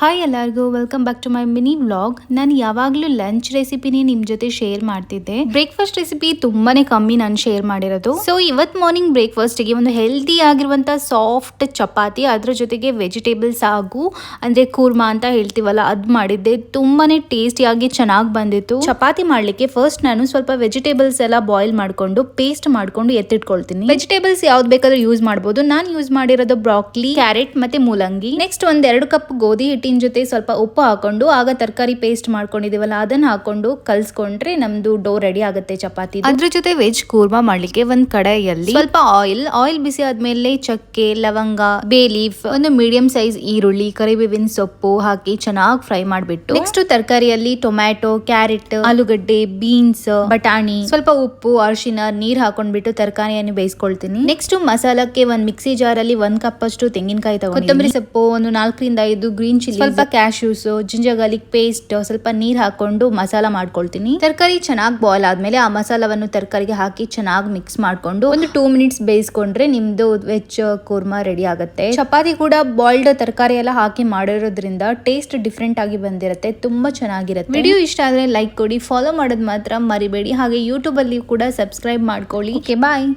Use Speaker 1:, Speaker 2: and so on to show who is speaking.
Speaker 1: Hi ಎಲ್ಲರಿಗೂ welcome back to my mini vlog. ನಾನು ಯಾವಾಗಲೂ ಲಂಚ್ ರೆಸಿಪಿನೇ ನಿಮ್ಮ ಜೊತೆ ಶೇರ್ ಮಾಡ್ತಿದ್ದೆ. ಬ್ರೇಕ್ಫಾಸ್ಟ್ ರೆಸಿಪಿ ತುಂಬಾನೇ ಕಮ್ಮಿ ನಾನು ಶೇರ್ ಮಾಡಿರೋದು. ಸೊ ಇವತ್ತು ಮಾರ್ನಿಂಗ್ ಬ್ರೇಕ್ಫಾಸ್ಟ್ಗೆ ಒಂದು ಹೆಲ್ದಿ ಆಗಿರುವಂತ ಸಾಫ್ಟ್ ಚಪಾತಿ, ಅದ್ರ ಜೊತೆಗೆ ವೆಜಿಟೇಬಲ್ಸ್ ಹಾಗೂ ಅಂದ್ರೆ ಕೂರ್ಮಾ ಅಂತ ಹೇಳ್ತೀವಲ್ಲ ಅದ್ ಮಾಡಿದ್ದೆ. ತುಂಬಾನೇ ಟೇಸ್ಟಿಯಾಗಿ ಚೆನ್ನಾಗಿ ಬಂದಿತ್ತು. ಚಪಾತಿ ಮಾಡ್ಲಿಕ್ಕೆ ಫಸ್ಟ್ ನಾನು ಸ್ವಲ್ಪ ವೆಜಿಟೇಬಲ್ಸ್ ಎಲ್ಲ ಬಾಯ್ಲ್ ಮಾಡ್ಕೊಂಡು ಪೇಸ್ಟ್ ಮಾಡ್ಕೊಂಡು ಎತ್ತಿಟ್ಕೊಳ್ತೀನಿ. ವೆಜಿಟೇಬಲ್ಸ್ ಯಾವ್ದು ಬೇಕಾದ್ರೂ ಯೂಸ್ ಮಾಡಬಹುದು. ನಾನು ಯೂಸ್ ಮಾಡಿರೋದು ಬ್ರಾಕ್ಲಿ, ಕ್ಯಾರೆಟ್ ಮತ್ತೆ ಮೂಲಂಗಿ. ನೆಕ್ಸ್ಟ್ ಒಂದ್ 2 ಕಪ್ ಗೋಧಿ ಹಿಟ್ಟಿನ ಜೊತೆ ಸ್ವಲ್ಪ ಉಪ್ಪು ಹಾಕೊಂಡು ಆಗ ತರಕಾರಿ ಪೇಸ್ಟ್ ಮಾಡ್ಕೊಂಡಿದೀವಲ್ಲ ಅದನ್ನ ಹಾಕೊಂಡು ಕಲ್ಸ್ಕೊಂಡ್ರೆ ನಮ್ದು ಡೋ ರೆಡಿ ಆಗುತ್ತೆ ಚಪಾತಿ. ಅದ್ರ ಜೊತೆ ವೆಜ್ ಕೂರ್ಮಾ ಮಾಡ್ಲಿಕ್ಕೆ ಒಂದ್ ಕಡಾಯಿಯಲ್ಲಿ ಸ್ವಲ್ಪ ಆಯಿಲ್ ಬಿಸಿ ಆದ್ಮೇಲೆ ಚಕ್ಕೆ, ಲವಂಗ, ಬೇ ಲೀಫ್, ಒಂದು ಮೀಡಿಯಂ ಸೈಜ್ ಈರುಳ್ಳಿ, ಕರಿಬೇವಿನ ಸೊಪ್ಪು ಹಾಕಿ ಚೆನ್ನಾಗಿ ಫ್ರೈ ಮಾಡ್ಬಿಟ್ಟು ನೆಕ್ಸ್ಟ್ ತರಕಾರಿಯಲ್ಲಿ ಟೊಮ್ಯಾಟೊ, ಕ್ಯಾರೆಟ್, ಆಲೂಗಡ್ಡೆ, ಬೀನ್ಸ್, ಬಟಾಣಿ, ಸ್ವಲ್ಪ ಉಪ್ಪು, ಅರಿಶಿನ, ನೀರ್ ಹಾಕೊಂಡ್ಬಿಟ್ಟು ತರಕಾರಿಯನ್ನು ಬೇಯಿಸ್ಕೊಳ್ತೀನಿ. ನೆಕ್ಸ್ಟ್ ಮಸಾಲಕ್ಕೆ ಒಂದ್ ಮಿಕ್ಸಿ ಜಾರ್ ಅಲ್ಲಿ 1 ಕಪ್ ಅಷ್ಟು ತೆಂಗಿನಕಾಯಿ ತಗೊಂಡು, ಕೊತ್ತಂಬರಿ ಸೊಪ್ಪು ಒಂದು 4 ರಿಂದ 5 ಗ್ರೀನ್ ಚಿಲ್ಲಿ, ಸ್ವಲ್ಪ ಕ್ಯಾಶ್ಯೂಸ್, ಜಿಂಜರ್ ಗಾರ್ಲಿಕ್ ಪೇಸ್ಟ್, ಸ್ವಲ್ಪ ನೀರ್ ಹಾಕೊಂಡು ಮಸಾಲ ಮಾಡ್ಕೊಳ್ತೀನಿ. ತರಕಾರಿ ಚೆನ್ನಾಗಿ ಬಾಯ್ಲ್ ಆದ್ಮೇಲೆ ಆ ಮಸಾಲವನ್ನು ತರಕಾರಿಗೆ ಹಾಕಿ ಚೆನ್ನಾಗಿ ಮಿಕ್ಸ್ ಮಾಡ್ಕೊಂಡು ಒಂದು 2 ಮಿನಿಟ್ಸ್ ಬೇಯಿಸ್ಕೊಂಡ್ರೆ ನಿಮ್ದು ವೆಜ್ ಕೂರ್ಮಾ ರೆಡಿ ಆಗುತ್ತೆ. ಚಪಾತಿ ಕೂಡ ಬಾಯ್ಲ್ಡ್ ತರಕಾರಿ ಎಲ್ಲ ಹಾಕಿ ಮಾಡಿರೋದ್ರಿಂದ ಟೇಸ್ಟ್ ಡಿಫ್ರೆಂಟ್ ಆಗಿ ಬಂದಿರುತ್ತೆ, ತುಂಬಾ ಚೆನ್ನಾಗಿರುತ್ತೆ. ವಿಡಿಯೋ ಇಷ್ಟ ಆದ್ರೆ ಲೈಕ್ ಕೊಡಿ, ಫಾಲೋ ಮಾಡೋದು ಮಾತ್ರ ಮರಿಬೇಡಿ. ಹಾಗೆ ಯೂಟ್ಯೂಬ್ ಅಲ್ಲಿ ಕೂಡ ಸಬ್ಸ್ಕ್ರೈಬ್ ಮಾಡ್ಕೊಳ್ಳಿ. ಓಕೆ, ಬಾಯ್.